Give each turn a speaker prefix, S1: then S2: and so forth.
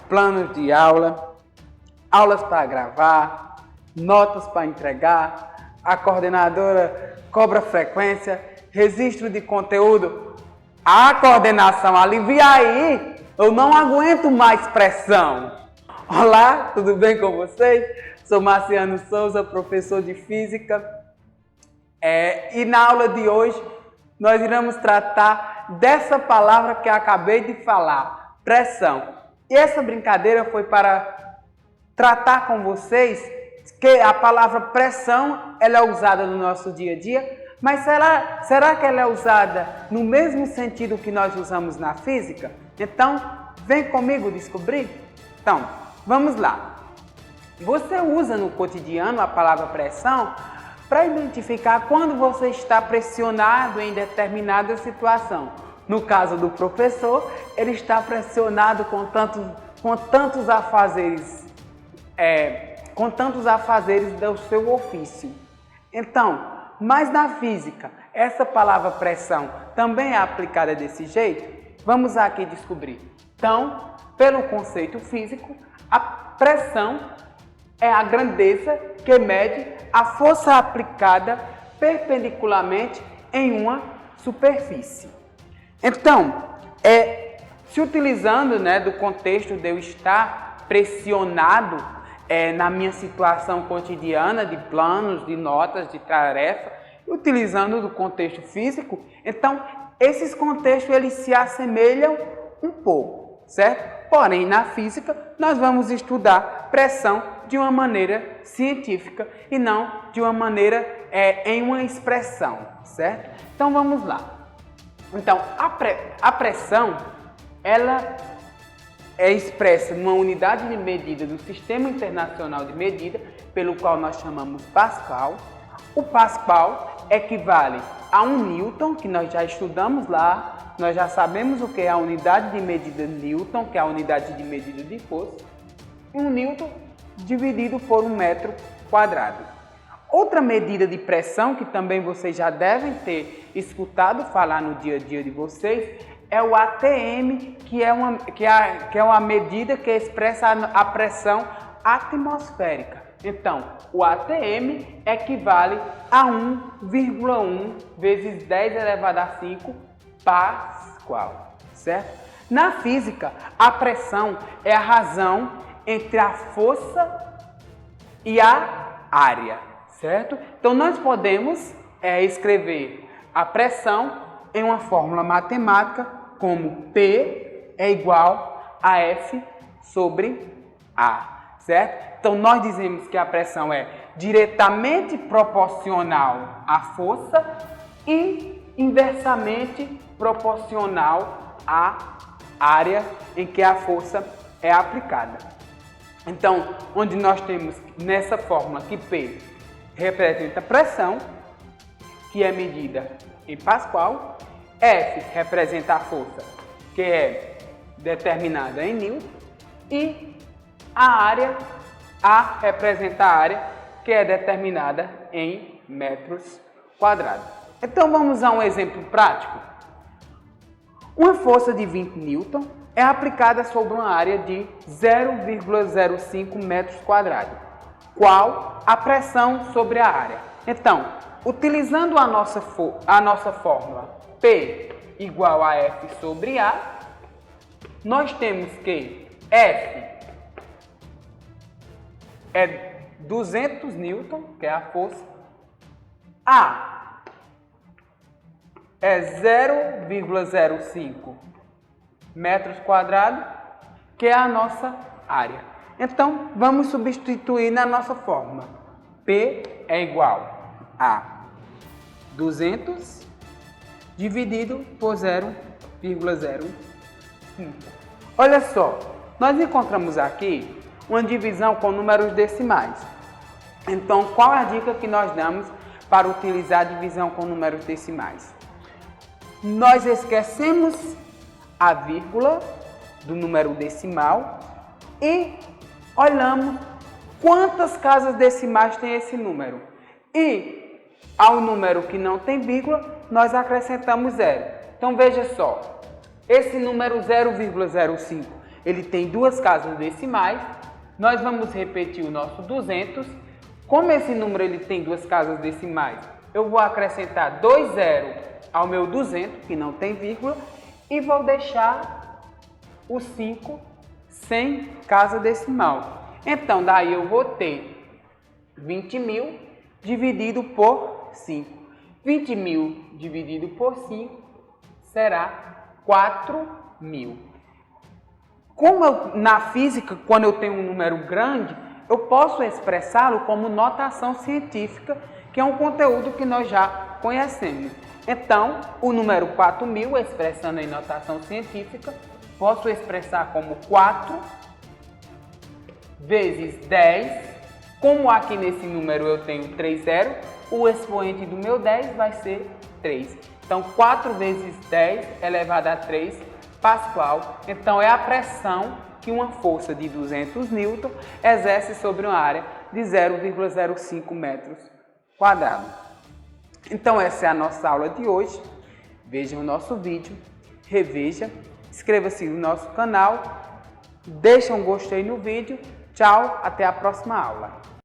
S1: planos de aula, aulas para gravar, notas para entregar, a coordenadora cobra frequência, registro de conteúdo. A coordenação alivia aí, eu não aguento mais pressão. Olá, tudo bem com vocês? Sou Marciano Souza, professor de Física. E na aula de hoje nós iremos tratar dessa palavra que eu acabei de falar, pressão. E essa brincadeira foi para tratar com vocês que a palavra pressão ela é usada no nosso dia a dia, mas será que ela é usada no mesmo sentido que nós usamos na física? Então, vem comigo descobrir? Então, vamos lá. Você usa no cotidiano a palavra pressão para identificar quando você está pressionado em determinada situação. No caso do professor, ele está pressionado com tantos afazeres do seu ofício. Então, mas na física, essa palavra pressão também é aplicada desse jeito? Vamos aqui descobrir. Então, pelo conceito físico, a pressão é a grandeza que mede a força aplicada perpendicularmente em uma superfície. Então, se utilizando do contexto de eu estar pressionado na minha situação cotidiana de planos, de notas, de tarefa, utilizando do contexto físico, então esses contextos eles se assemelham um pouco, certo? Porém, na física, nós vamos estudar pressão de uma maneira científica e não de uma maneira em uma expressão, certo? Então, vamos lá. Então, a pressão, ela é expressa numa unidade de medida do Sistema Internacional de Medida, pelo qual nós chamamos Pascal. O Pascal equivale a 1 Newton, que nós já estudamos lá, nós já sabemos o que é a unidade de medida Newton, que é a unidade de medida de força, 1 Newton dividido por 1 metro quadrado. Outra medida de pressão, que também vocês já devem ter escutado falar no dia a dia de vocês, é o ATM, que é uma medida que expressa a pressão atmosférica. Então, o ATM equivale a 1,1 vezes 10 elevado a 5 Pascal, certo? Na física, a pressão é a razão entre a força e a área, certo? Então, nós podemos escrever a pressão em uma fórmula matemática como P é igual a F sobre A, certo? Então, nós dizemos que a pressão é diretamente proporcional à força e inversamente proporcional à área em que a força é aplicada. Então, onde nós temos nessa fórmula que P representa pressão, que é medida em Pascal, F representa a força, que é determinada em Newton, e a área, A representa a área, que é determinada em metros quadrados. Então vamos a um exemplo prático. Uma força de 20 Newton é aplicada sobre uma área de 0,05 metros quadrados. Qual a pressão sobre a área? Então, utilizando a nossa fórmula P igual a F sobre A, nós temos que F é 200 Newton, que é a força, A é 0,05 metros quadrados, que é a nossa área. Então, vamos substituir na nossa fórmula. P é igual a 200 dividido por 0,05. Olha só, nós encontramos aqui uma divisão com números decimais. Então, qual é a dica que nós damos para utilizar a divisão com números decimais? Nós esquecemos a vírgula do número decimal e olhamos quantas casas decimais tem esse número. E ao número que não tem vírgula, nós acrescentamos zero. Então veja só, esse número 0,05, ele tem duas casas decimais. Nós vamos repetir o nosso 200. Como esse número ele tem duas casas decimais, eu vou acrescentar 2 zeros ao meu 200, que não tem vírgula, e vou deixar o 5 sem casa decimal. Então, daí eu vou ter 20.000 dividido por 5. 20.000 dividido por 5 será 4.000. Como na física, quando eu tenho um número grande, eu posso expressá-lo como notação científica, que é um conteúdo que nós já conhecemos. Então, o número 4.000, expressando em notação científica, posso expressar como 4 vezes 10. Como aqui nesse número eu tenho 3 zeros, o expoente do meu 10 vai ser 3. Então, 4 vezes 10 elevado a 3 Pascal. Então, é a pressão que uma força de 200 newton exerce sobre uma área de 0,05 metros quadrados. Então, essa é a nossa aula de hoje. Veja o nosso vídeo, reveja, inscreva-se no nosso canal, deixa um gostei no vídeo. Tchau, até a próxima aula.